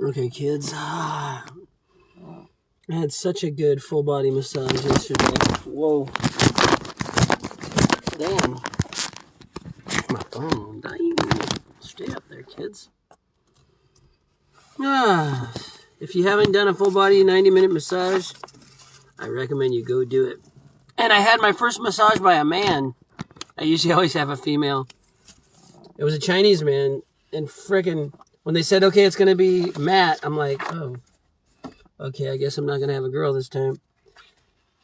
Okay, kids. I had such a good full body massage yesterday. Whoa. Damn. My phone. Stay up there, kids. If you haven't done a full body 90-minute massage, I recommend you go do it. And I had my first massage by a man. I usually always have a female. It was a Chinese man. And frickin' when they said, okay, it's going to be Matt, I'm like, oh, okay, I guess I'm not going to have a girl this time.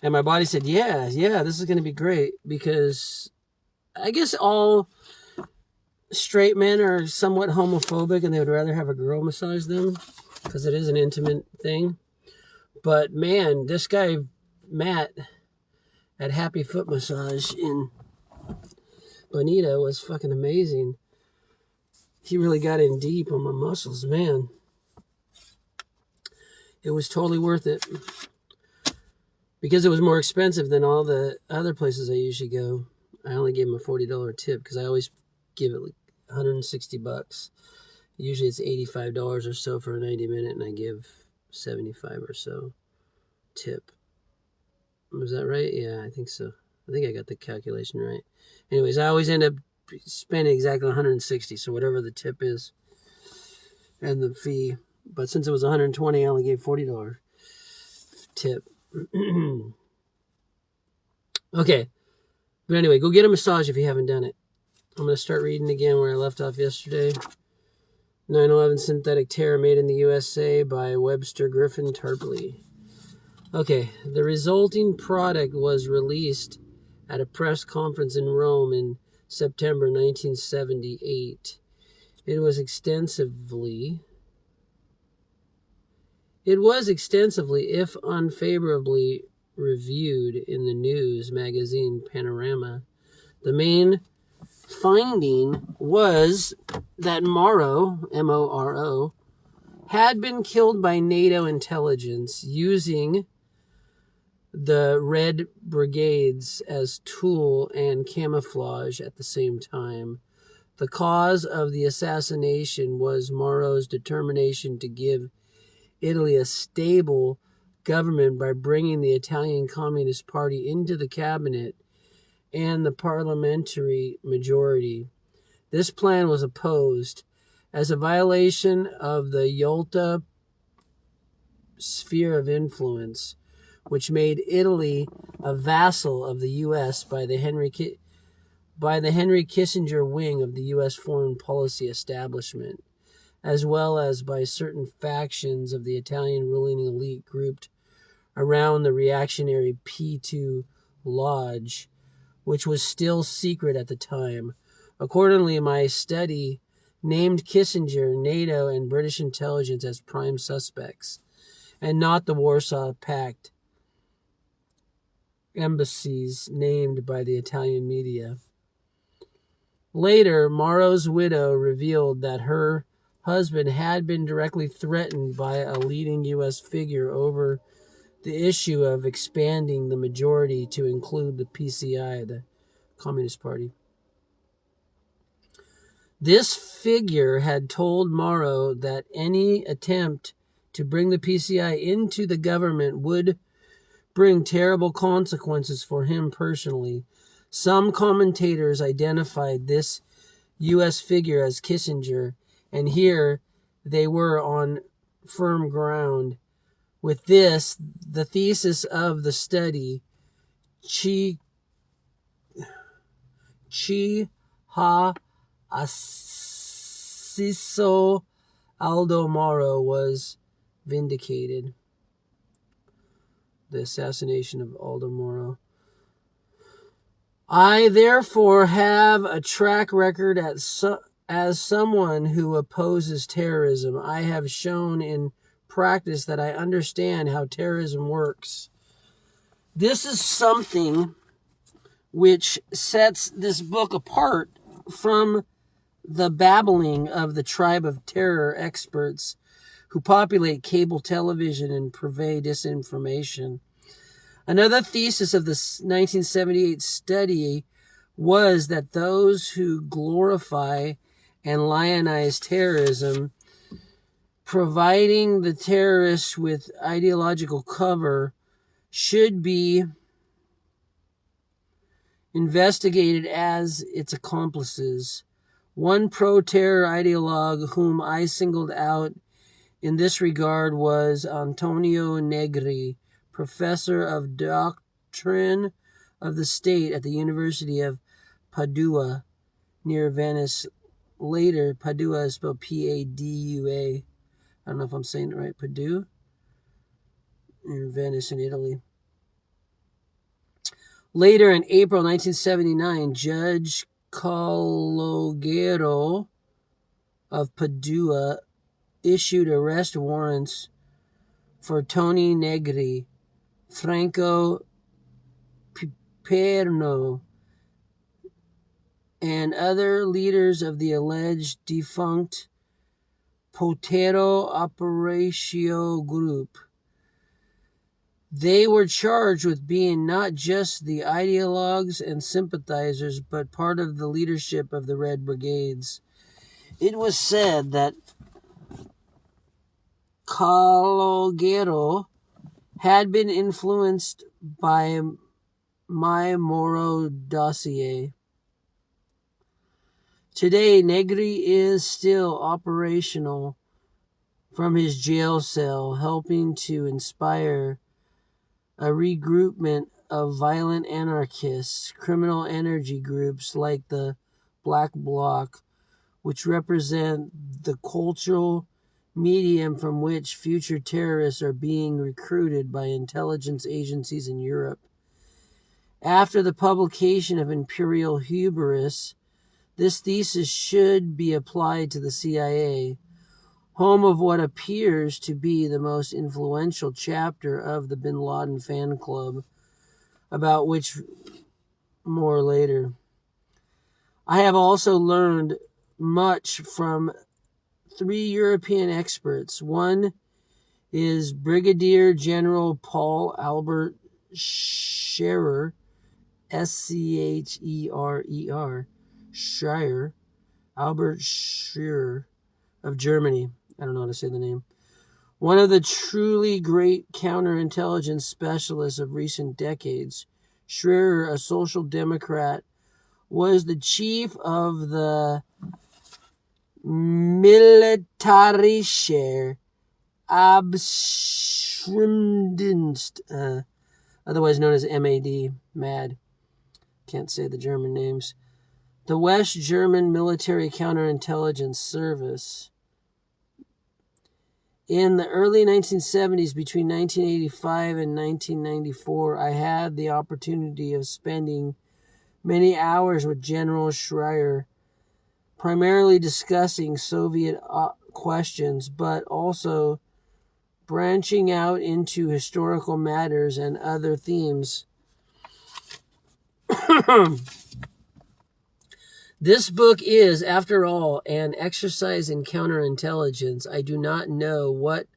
And my body said, yeah, this is going to be great. Because I guess all straight men are somewhat homophobic and they would rather have a girl massage them because it is an intimate thing. But man, this guy, Matt, at Happy Foot Massage in Bonita was fucking amazing. He really got in deep on my muscles, man. It was totally worth it. Because it was more expensive than all the other places I usually go. I only gave him a $40 tip because I always give it like $160. Usually it's $85 or so for a 90-minute, and I give $75 or so tip. Was that right? Yeah, I think so. I think I got the calculation right. Anyways, I always end up spending exactly $160, so whatever the tip is and the fee. But since it was $120, I only gave $40 tip. Okay. But anyway, go get a massage if you haven't done it. I'm going to start reading again where I left off yesterday. 9/11 Synthetic Terror Made in the USA by Webster G Tarpley. Okay, the resulting product was released at a press conference in Rome in September 1978. It was extensively, if unfavorably, reviewed in the news magazine Panorama. The main finding was that Morrow, M-O-R-O, had been killed by NATO intelligence using the Red Brigades as tool and camouflage at the same time. The cause of the assassination was Morrow's determination to give Italy a stable government by bringing the Italian Communist Party into the cabinet and the parliamentary majority. This plan was opposed as a violation of the Yalta sphere of influence, which made Italy a vassal of the U.S. by the Henry Kissinger wing of the U.S. foreign policy establishment, as well as by certain factions of the Italian ruling elite grouped around the reactionary P2 Lodge, which was still secret at the time. Accordingly, my study named Kissinger, NATO, and British intelligence as prime suspects, and not the Warsaw Pact embassies named by the Italian media. Later, Morrow's widow revealed that her husband had been directly threatened by a leading U.S. figure over the issue of expanding the majority to include the PCI, the Communist Party. This figure had told Morrow that any attempt to bring the PCI into the government would bring terrible consequences for him personally. Some commentators identified this U.S. figure as Kissinger, and here they were on firm ground. With this, the thesis of the study, Ha Assiso Aldo Moro, was vindicated. The assassination of Aldo Moro. I therefore have a track record as someone who opposes terrorism. I have shown in practice that I understand how terrorism works. This is something which sets this book apart from the babbling of the tribe of terror experts who populate cable television and purvey disinformation. Another thesis of the 1978 study was that those who glorify and lionize terrorism providing the terrorists with ideological cover should be investigated as its accomplices. One pro-terror ideologue whom I singled out in this regard was Antonio Negri, professor of doctrine of the state at the University of Padua, near Venice. Later, Padua is spelled Padua. I don't know if I'm saying it right. Padua, near Venice in Italy. Later in April 1979, Judge Calogero of Padua issued arrest warrants for Tony Negri, Franco Piperno, and other leaders of the alleged defunct Potero Operatio group. They were charged with being not just the ideologues and sympathizers, but part of the leadership of the Red Brigades. It was said that Calogero had been influenced by my Moro dossier. Today, Negri is still operational from his jail cell, helping to inspire a regroupment of violent anarchists, criminal energy groups like the Black Bloc, which represent the cultural medium from which future terrorists are being recruited by intelligence agencies in Europe. After the publication of Imperial Hubris, this thesis should be applied to the CIA, home of what appears to be the most influential chapter of the Bin Laden fan club, about which more later. I have also learned much from 3 European experts. One is Brigadier General Paul Albert Scherer, Scherer, Schreier, Albert Scherer of Germany. I don't know how to say the name. One of the truly great counterintelligence specialists of recent decades. Scherer, a social democrat, was the chief of the Militärische Abschirmdienst, otherwise known as MAD. Can't say the German names. The West German Military Counterintelligence Service. In the early 1970s, between 1985 and 1994, I had the opportunity of spending many hours with General Schreier, primarily discussing Soviet questions, but also branching out into historical matters and other themes. This book is, after all, an exercise in counterintelligence. I do not know what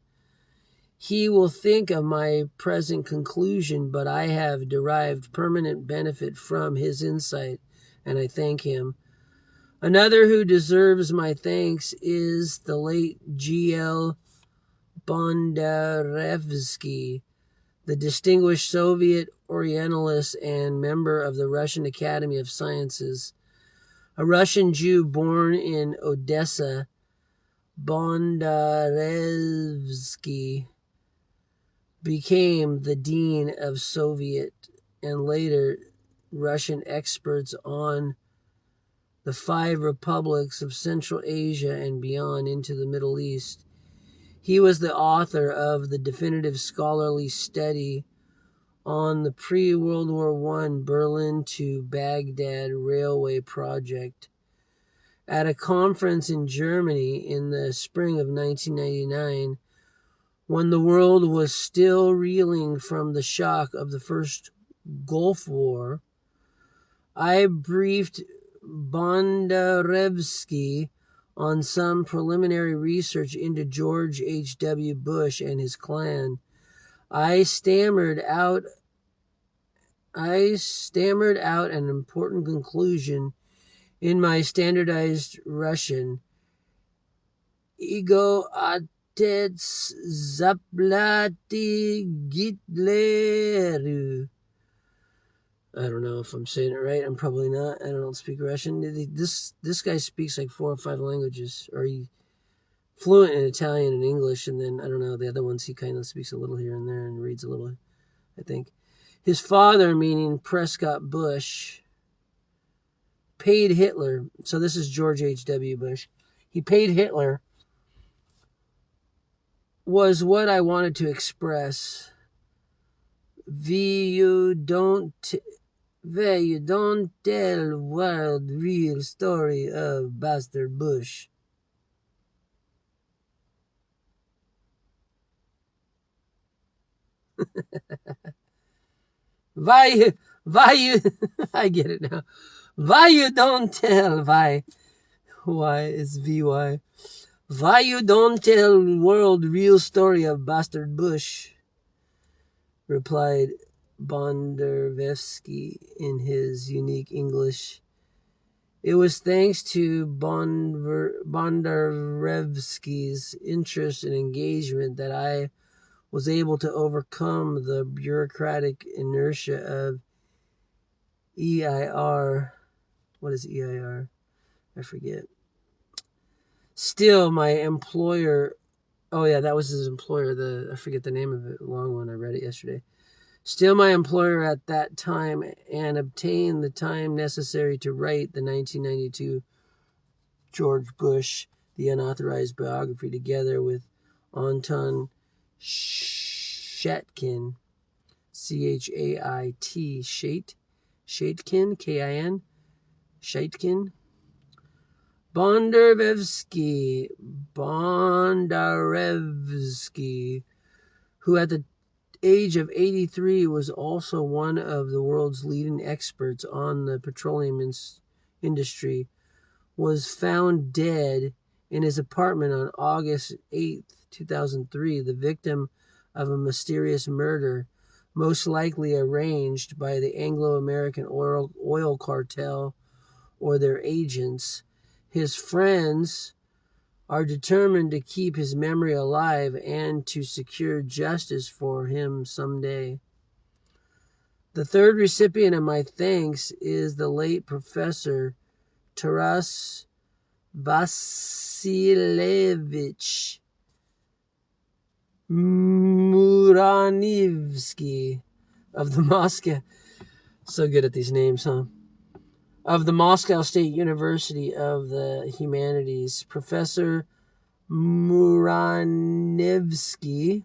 he will think of my present conclusion, but I have derived permanent benefit from his insight, and I thank him. Another who deserves my thanks is the late G.L. Bondarevsky, the distinguished Soviet Orientalist and member of the Russian Academy of Sciences. A Russian Jew born in Odessa, Bondarevsky became the dean of Soviet and later Russian experts on the 5 republics of Central Asia and beyond into the Middle East. He was the author of the definitive scholarly study on the pre-World War I Berlin to Baghdad railway project. At a conference in Germany in the spring of 1999, when the world was still reeling from the shock of the first Gulf War, I briefed Bondarevsky on some preliminary research into George H.W. Bush and his clan. I stammered out an important conclusion in my standardized Russian. Ego Zaplati Gitleru. I don't know if I'm saying it right. I'm probably not. I don't speak Russian. This guy speaks like 4 or 5 languages, or he fluent in Italian and English, and then I don't know the other ones. He kind of speaks a little here and there and reads a little, I think. His father, meaning Prescott Bush, paid Hitler. So this is George H.W. Bush. He paid Hitler. Was what I wanted to express. You don't tell world real story of Bastard Bush. Why you, I get it now. Why you don't tell, why is VY. Why you don't tell world real story of Bastard Bush? Replied Bondarevsky in his unique English. It was thanks to Bondarevsky's interest and engagement that I was able to overcome the bureaucratic inertia of EIR. What is EIR? I forget. Still, my employer... Oh, yeah, that was his employer. I forget the name of it. Long one. I read it yesterday. Still my employer at that time, and obtained the time necessary to write the 1992 George Bush, the unauthorized biography, together with Anton Shatkin, C-H-A-I-T, Shatkin, K-I-N, Shatkin. Bondarevsky, who at the age of 83 was also one of the world's leading experts on the petroleum industry, was found dead in his apartment on August 8, 2003, the victim of a mysterious murder, most likely arranged by the Anglo-American oil cartel or their agents. His friends are determined to keep his memory alive and to secure justice for him someday. The third recipient of my thanks is the late Professor Taras Vasilievich Muranivsky of the Moscow. So good at these names, huh? Of the Moscow State University of the Humanities. Professor Muranivsky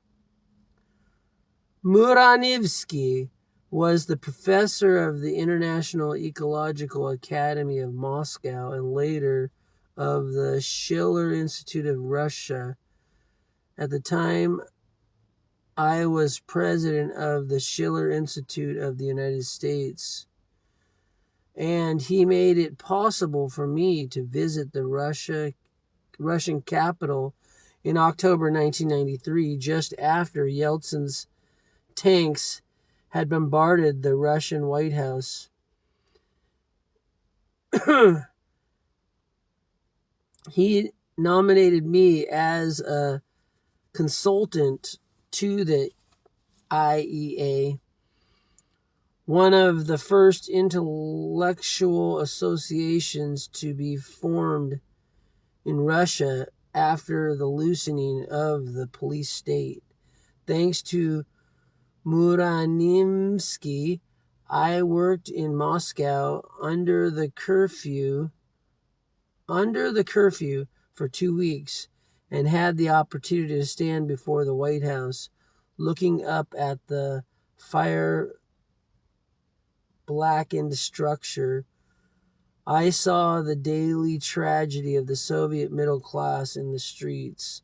was the professor of the International Ecological Academy of Moscow and later of the Schiller Institute of Russia. At the time, I was president of the Schiller Institute of the United States, and he made it possible for me to visit the Russian capital in October 1993, just after Yeltsin's tanks had bombarded the Russian White House. He nominated me as a consultant to the IEA, one of the first intellectual associations to be formed in Russia after the loosening of the police state. Thanks to Muranimsky, I worked in Moscow under the curfew for 2 weeks and had the opportunity to stand before the White House looking up at the fire-blackened structure. I saw the daily tragedy of the Soviet middle class in the streets.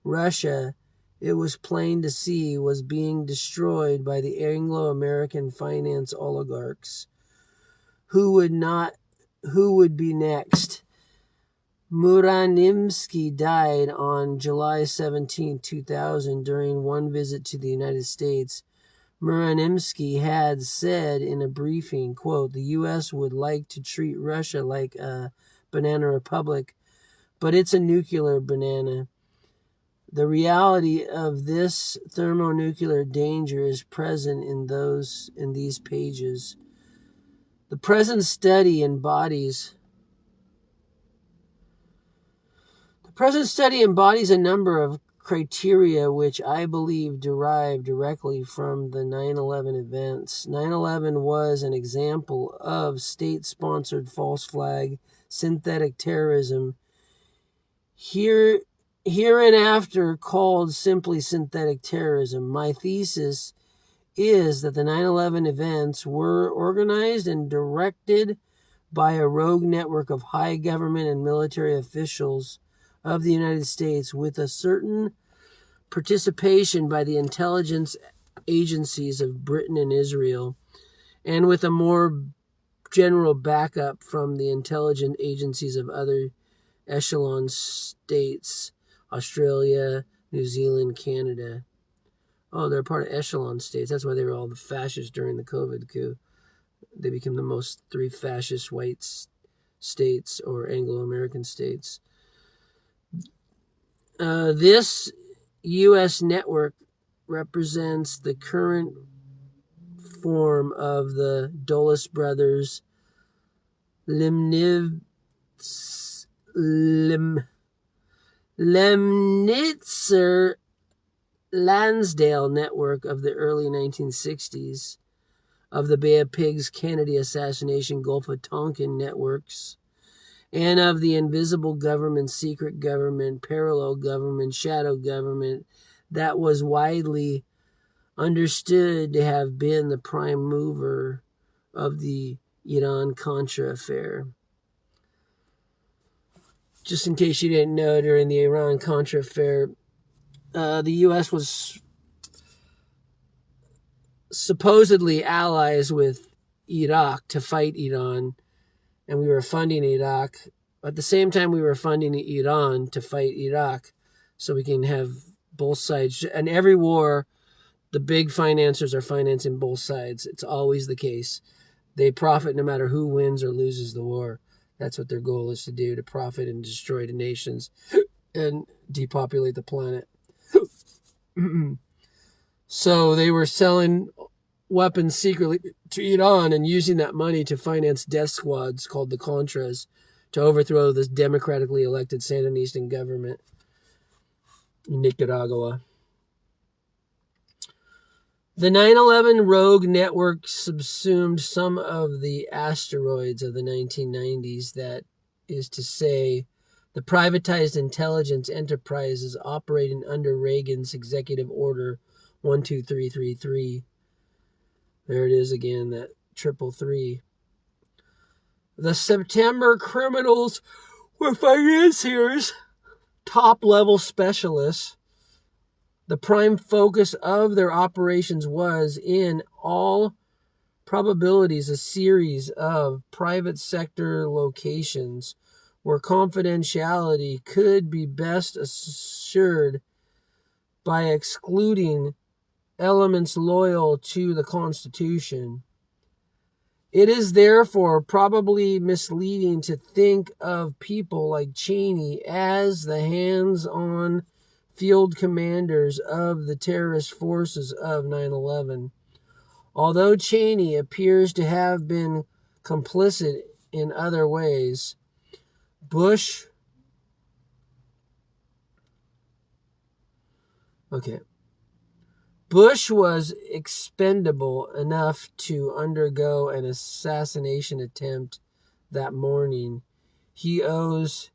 Russia, it was plain to see, was being destroyed by the Anglo-American finance oligarchs. Who would be next? Muranimsky died on July 17, 2000 during one visit to the United States. Muranimsky had said in a briefing, quote, "The U.S. would like to treat Russia like a banana republic, but it's a nuclear banana. The reality of this thermonuclear danger is present in these pages. The present study embodies a number of criteria which I believe derive directly from the 9/11 events. 9/11 was an example of state-sponsored false flag synthetic terrorism, hereinafter called simply synthetic terrorism. My thesis is that the 9/11 events were organized and directed by a rogue network of high government and military officials of the United States with a certain participation by the intelligence agencies of Britain and Israel, and with a more general backup from the intelligence agencies of other echelon states, Australia, New Zealand, Canada. Oh, they're part of echelon states. That's why they were all the fascists during the COVID coup. They became the most three fascist white states or Anglo-American states. This U.S. network represents the current form of the Dulles brothers Lemnitzer Lansdale network of the early 1960s, of the Bay of Pigs Kennedy assassination Gulf of Tonkin networks, and of the invisible government, secret government, parallel government, shadow government that was widely understood to have been the prime mover of the Iran-Contra affair. Just in case you didn't know, during the Iran-Contra affair, the U.S. was supposedly allies with Iraq to fight Iran, and we were funding Iraq. At the same time, we were funding Iran to fight Iraq, so we can have both sides. And every war, the big financiers are financing both sides. It's always the case. They profit no matter who wins or loses the war. That's what their goal is to do, to profit and destroy the nations and depopulate the planet. So they were selling weapons secretly to Iran and using that money to finance death squads called the Contras to overthrow this democratically elected Sandinistan government in Nicaragua. The 9/11 rogue network subsumed some of the asteroids of the 1990s, that is to say, the privatized intelligence enterprises operating under Reagan's Executive Order 12333. There it is again, that 333. The September criminals were financiers, top-level specialists. The prime focus of their operations was, in all probabilities, a series of private sector locations where confidentiality could be best assured by excluding elements loyal to the Constitution. It is therefore probably misleading to think of people like Cheney as the hands-on field commanders of the terrorist forces of 9/11. Although Cheney appears to have been complicit in other ways, Bush was expendable enough to undergo an assassination attempt that morning. He owes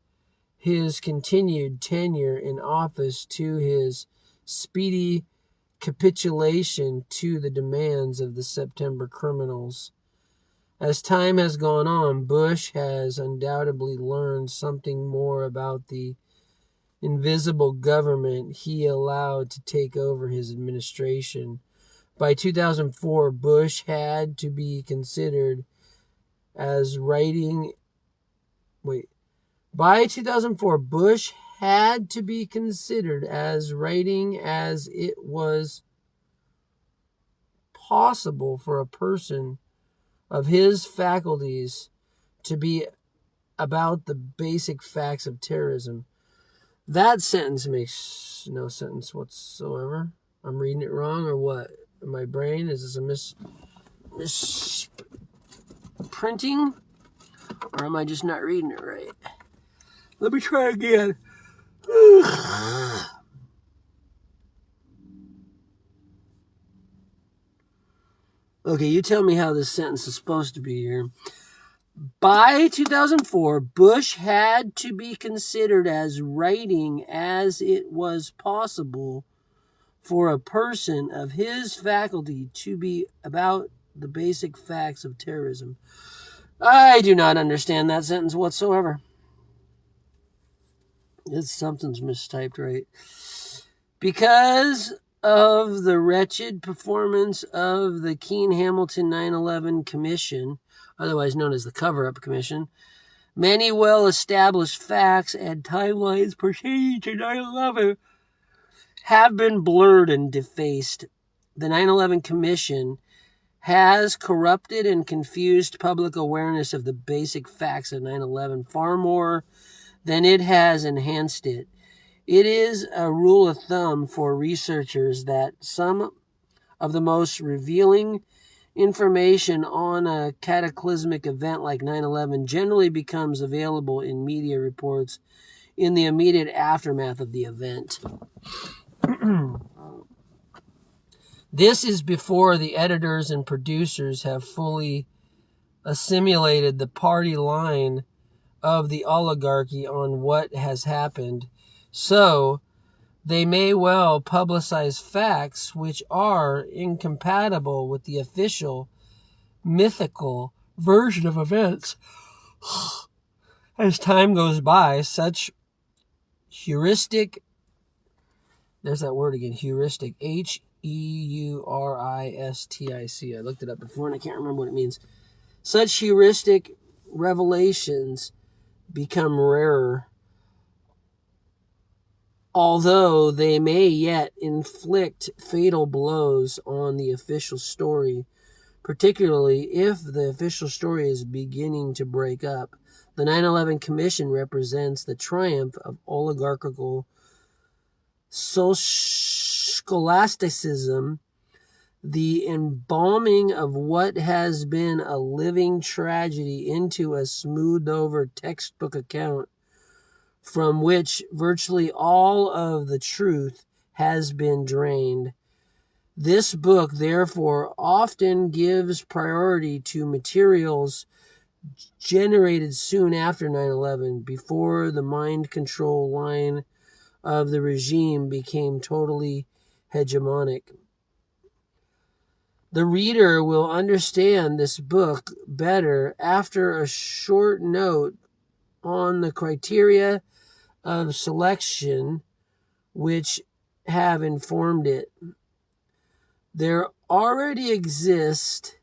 his continued tenure in office to his speedy capitulation to the demands of the September criminals. As time has gone on, Bush has undoubtedly learned something more about the invisible government he allowed to take over his administration. By 2004, Bush had to be considered as writing... By 2004, Bush had to be considered as writing as it was possible for a person of his faculties to be about the basic facts of terrorism. That sentence makes no sense whatsoever. I'm reading it wrong or what? In my brain, is this a misprinting? Or am I just not reading it right? Let me try again. Okay, you tell me how this sentence is supposed to be here. By 2004, Bush had to be considered as writing as it was possible for a person of his faculty to be about the basic facts of terrorism. I do not understand that sentence whatsoever. Something's mistyped, right? Because of the wretched performance of the Keene-Hamilton 9/11 Commission, otherwise known as the Cover-Up Commission, many well-established facts and timelines pertaining to 9/11 have been blurred and defaced. The 9/11 Commission has corrupted and confused public awareness of the basic facts of 9/11 far more than it has enhanced it. It is a rule of thumb for researchers that some of the most revealing information on a cataclysmic event like 9/11 generally becomes available in media reports in the immediate aftermath of the event. This is before the editors and producers have fully assimilated the party line of the oligarchy on what has happened. So, they may well publicize facts which are incompatible with the official, mythical version of events. As time goes by, such heuristic, there's that word again, heuristic, Heuristic. I looked it up before and I can't remember what it means. Such heuristic revelations become rarer, although they may yet inflict fatal blows on the official story, particularly if the official story is beginning to break up. The 9/11 Commission represents the triumph of oligarchical scholasticism, the embalming of what has been a living tragedy into a smoothed-over textbook account from which virtually all of the truth has been drained. This book, therefore, often gives priority to materials generated soon after 9/11, before the mind control line of the regime became totally hegemonic. The reader will understand this book better after a short note on the criteria of selection which have informed it. There already exist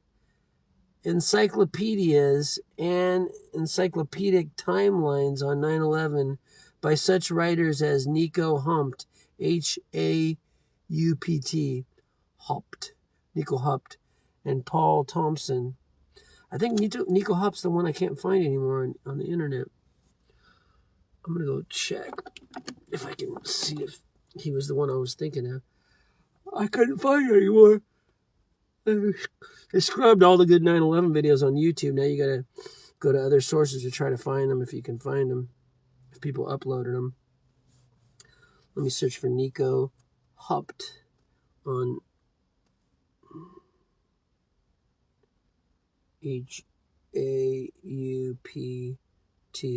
encyclopedias and encyclopedic timelines on 9/11 by such writers as Nico Humpt, H-A-U-P-T, Nico Humpt, and Paul Thompson. I think Nico Humpt's the one I can't find anymore on the internet. I'm going to go check if I can see if he was the one I was thinking of. I couldn't find it anymore. I scrubbed all the good 9/11 videos on YouTube. Now you got to go to other sources to try to find them if you can find them, if people uploaded them. Let me search for Nico Hupt on H-A-U-P-T.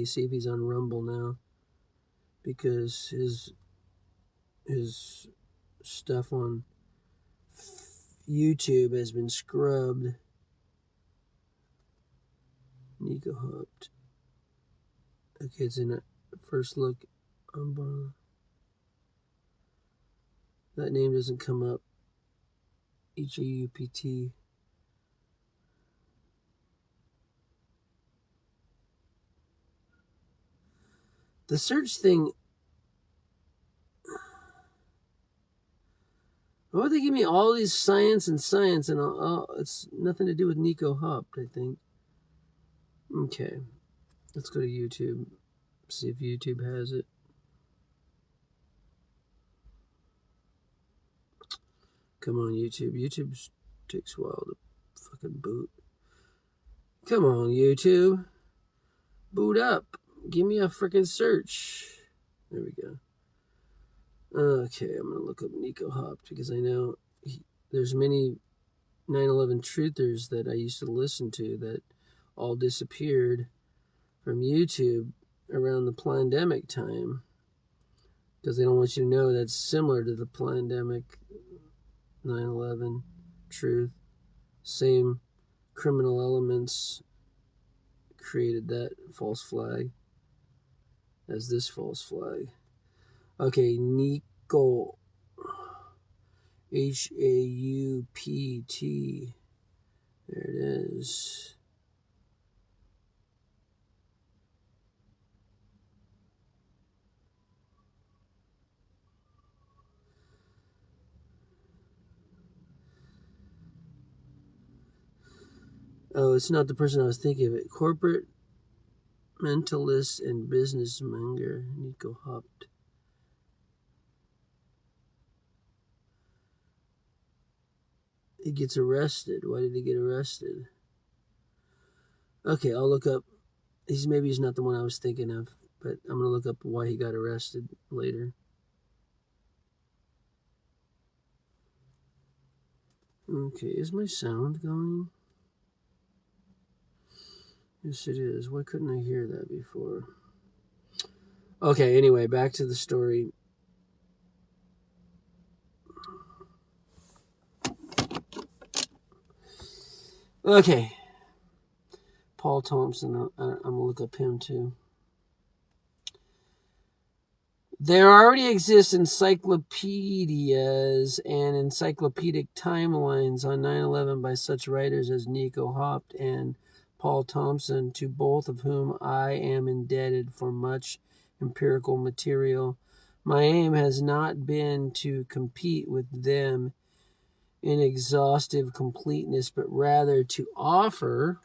See if he's on Rumble now, because his stuff on YouTube has been scrubbed. Nico Hupt. Okay, it's in a first look. That name doesn't come up. H-A-U-P-T. The search thing. Why would they give me all these science and it's nothing to do with Nico Hupt, I think. Okay, let's go to YouTube. See if YouTube has it. Come on, YouTube. YouTube takes a while to fucking boot. Come on, YouTube. Boot up. Give me a freaking search. There we go. Okay, I'm going to look up Nico Hopt because I know there's many 9/11 truthers that I used to listen to that all disappeared from YouTube around the pandemic time because they don't want you to know that's similar to the pandemic 9/11 truth. Same criminal elements created that false flag as this false flag. Okay, Nico, Haupt. There it is. Oh, it's not the person I was thinking of. It corporate mentalist and businessmonger, Nico Hopt. He gets arrested. Why did he get arrested? Okay, I'll look up. Maybe he's not the one I was thinking of, but I'm going to look up why he got arrested later. Okay, is my sound going? Yes, it is. Why couldn't I hear that before? Okay, anyway, back to the story. Okay. Paul Thompson, I'm going to look up him too. There already exist encyclopedias and encyclopedic timelines on 9/11 by such writers as Nico Hopt and Paul Thompson, to both of whom I am indebted for much empirical material. My aim has not been to compete with them in exhaustive completeness, but rather to offer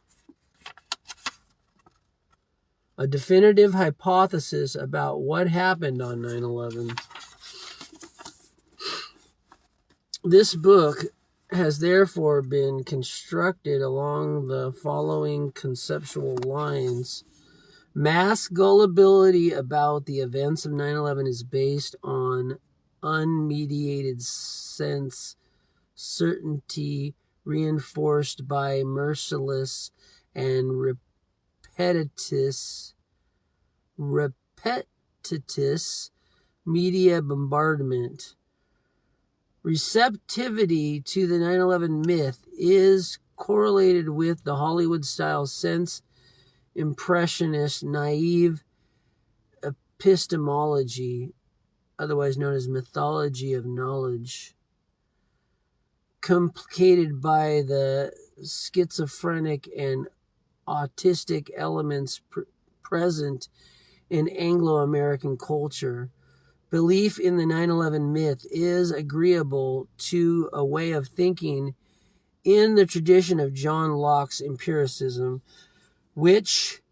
a definitive hypothesis about what happened on 9/11. This book has therefore been constructed along the following conceptual lines. Mass gullibility about the events of 9/11 is based on unmediated sense certainty reinforced by merciless and repetitious media bombardment. Receptivity to the 9/11 myth is correlated with the Hollywood-style sense impressionist naive epistemology, otherwise known as mythology of knowledge, complicated by the schizophrenic and autistic elements present in Anglo-American culture. Belief in the 9/11 myth is agreeable to a way of thinking in the tradition of John Locke's empiricism, which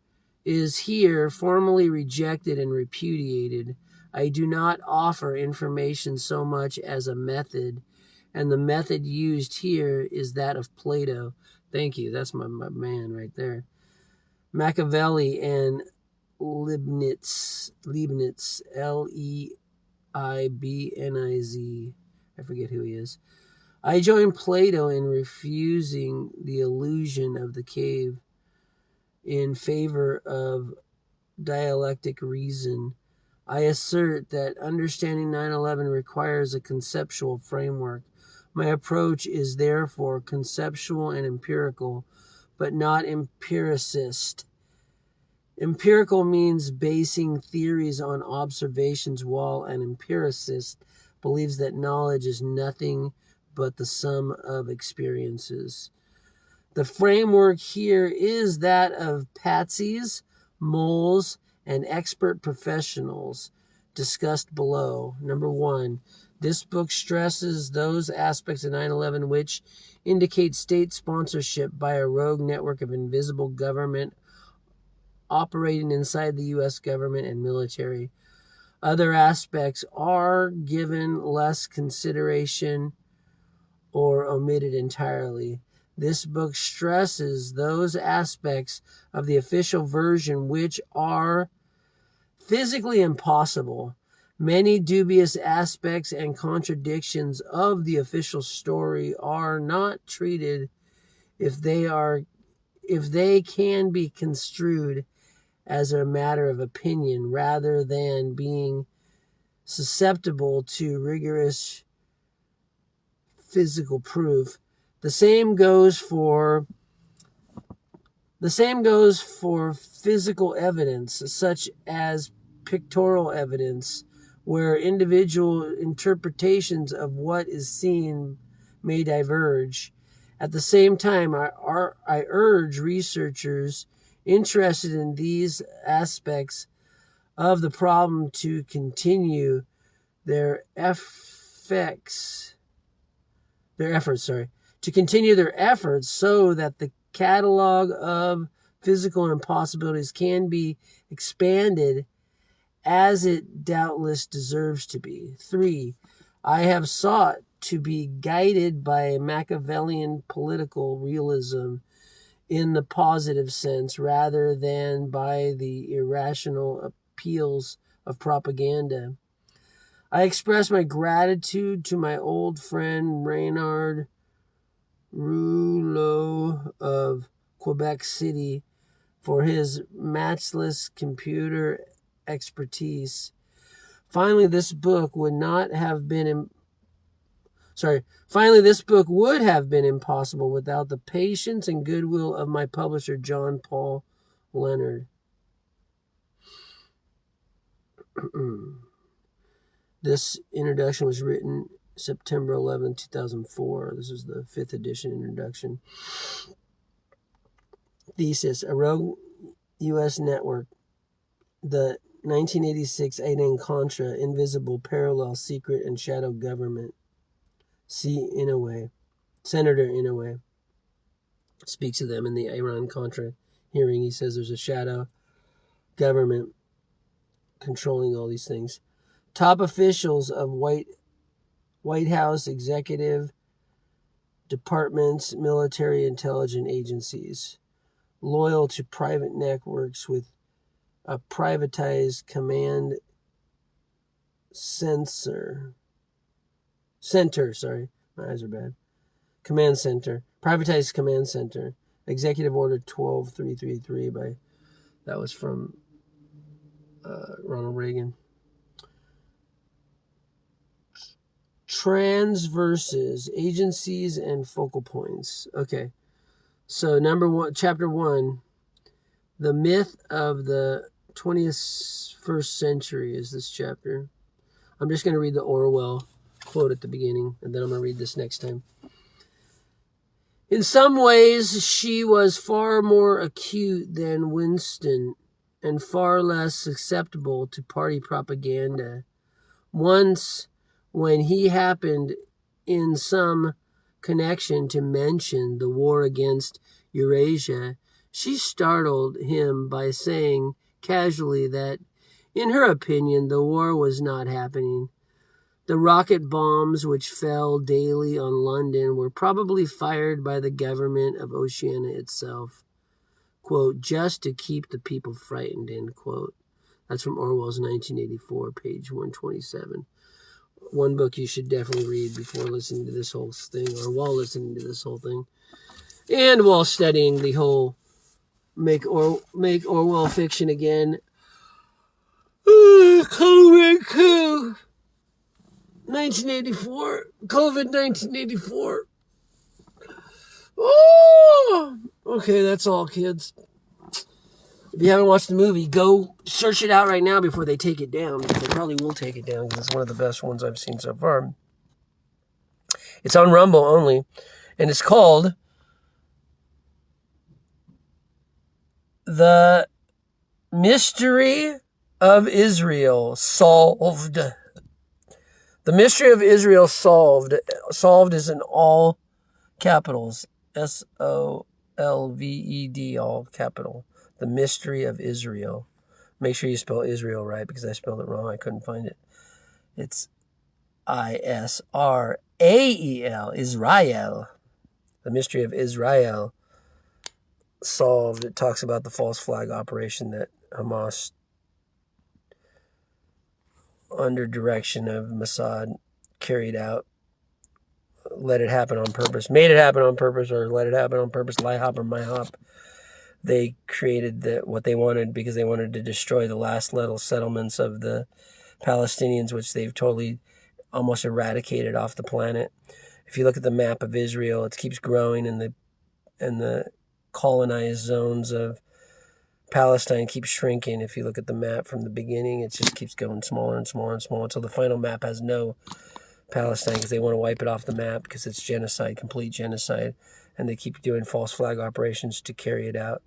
is here formally rejected and repudiated. I do not offer information so much as a method, and the method used here is that of Plato. Thank you. That's my man right there. Machiavelli and Leibniz, Leibniz, I forget who he is. I join Plato in refusing the illusion of the cave in favor of dialectic reason. I assert that understanding 9/11 requires a conceptual framework. My approach is therefore conceptual and empirical, but not empiricist. Empirical means basing theories on observations, while an empiricist believes that knowledge is nothing but the sum of experiences. The framework here is that of patsies, moles, and expert professionals discussed below. Number one, this book stresses those aspects of 9/11 which indicate state sponsorship by a rogue network of invisible government operating inside the U.S. government and military. Other aspects are given less consideration or omitted entirely. This book stresses those aspects of the official version which are physically impossible. Many dubious aspects and contradictions of the official story are not treated if they can be construed as a matter of opinion rather than being susceptible to rigorous physical proof. The same goes for physical evidence, such as pictorial evidence, where individual interpretations of what is seen may diverge. At the same time, I urge researchers interested in these aspects of the problem to continue their efforts so that the catalog of physical impossibilities can be expanded as it doubtless deserves to be. 3. I have sought to be guided by Machiavellian political realism in the positive sense rather than by the irrational appeals of propaganda. I express my gratitude to my old friend Reynard Rouleau of Quebec City for his matchless computer expertise. Finally, this book would have been impossible without the patience and goodwill of my publisher, John Paul Leonard. This introduction was written September 11, 2004. This is the 5th edition introduction. Thesis: A Rogue U.S. Network. The 1986 Contra, Invisible, Parallel, Secret, and Shadow Government. Senator Inouye speaks of them in the Iran-Contra hearing. He says there's a shadow government controlling all these things. Top officials of White House executive departments, military intelligence agencies, loyal to private networks with a privatized command center. My eyes are bad. Command center. Privatized command center. Executive Order 12333 that was from Ronald Reagan. Transverses, agencies, and focal points. Okay. So chapter 1, the myth of the 21st century is this chapter. I'm just going to read the Orwell quote at the beginning, and then I'm going to read this next time. In some ways, she was far more acute than Winston and far less susceptible to party propaganda. Once, when he happened in some connection to mention the war against Eurasia, she startled him by saying casually that, in her opinion, the war was not happening. The rocket bombs which fell daily on London were probably fired by the government of Oceania itself, quote, just to keep the people frightened, end quote. That's from Orwell's 1984, page 127. One book you should definitely read before listening to this whole thing, or while listening to this whole thing, and while studying the whole make Orwell fiction again. COVID 1984. COVID 1984. Oh! Okay, that's all, kids. If you haven't watched the movie, go search it out right now before they take it down. Because they probably will take it down because it's one of the best ones I've seen so far. It's on Rumble only. And it's called The Mystery of Israel Solved. The Mystery of Israel Solved. Solved is in all capitals. SOLVED, all capital. The Mystery of Israel. Make sure you spell Israel right because I spelled it wrong. I couldn't find it. It's ISRAEL. A-E-L, Israel. The mystery of Israel solved. It talks about the false flag operation that Hamas, under direction of Mossad, carried out. Let it happen on purpose. Made it happen on purpose, or let it happen on purpose. Lie hop or my hop. They created what they wanted because they wanted to destroy the last little settlements of the Palestinians, which they've totally almost eradicated off the planet. If you look at the map of Israel, it keeps growing, and the colonized zones of Palestine keep shrinking. If you look at the map from the beginning, it just keeps going smaller and smaller and smaller until the final map has no Palestine, because they want to wipe it off the map because it's genocide, complete genocide, and they keep doing false flag operations to carry it out.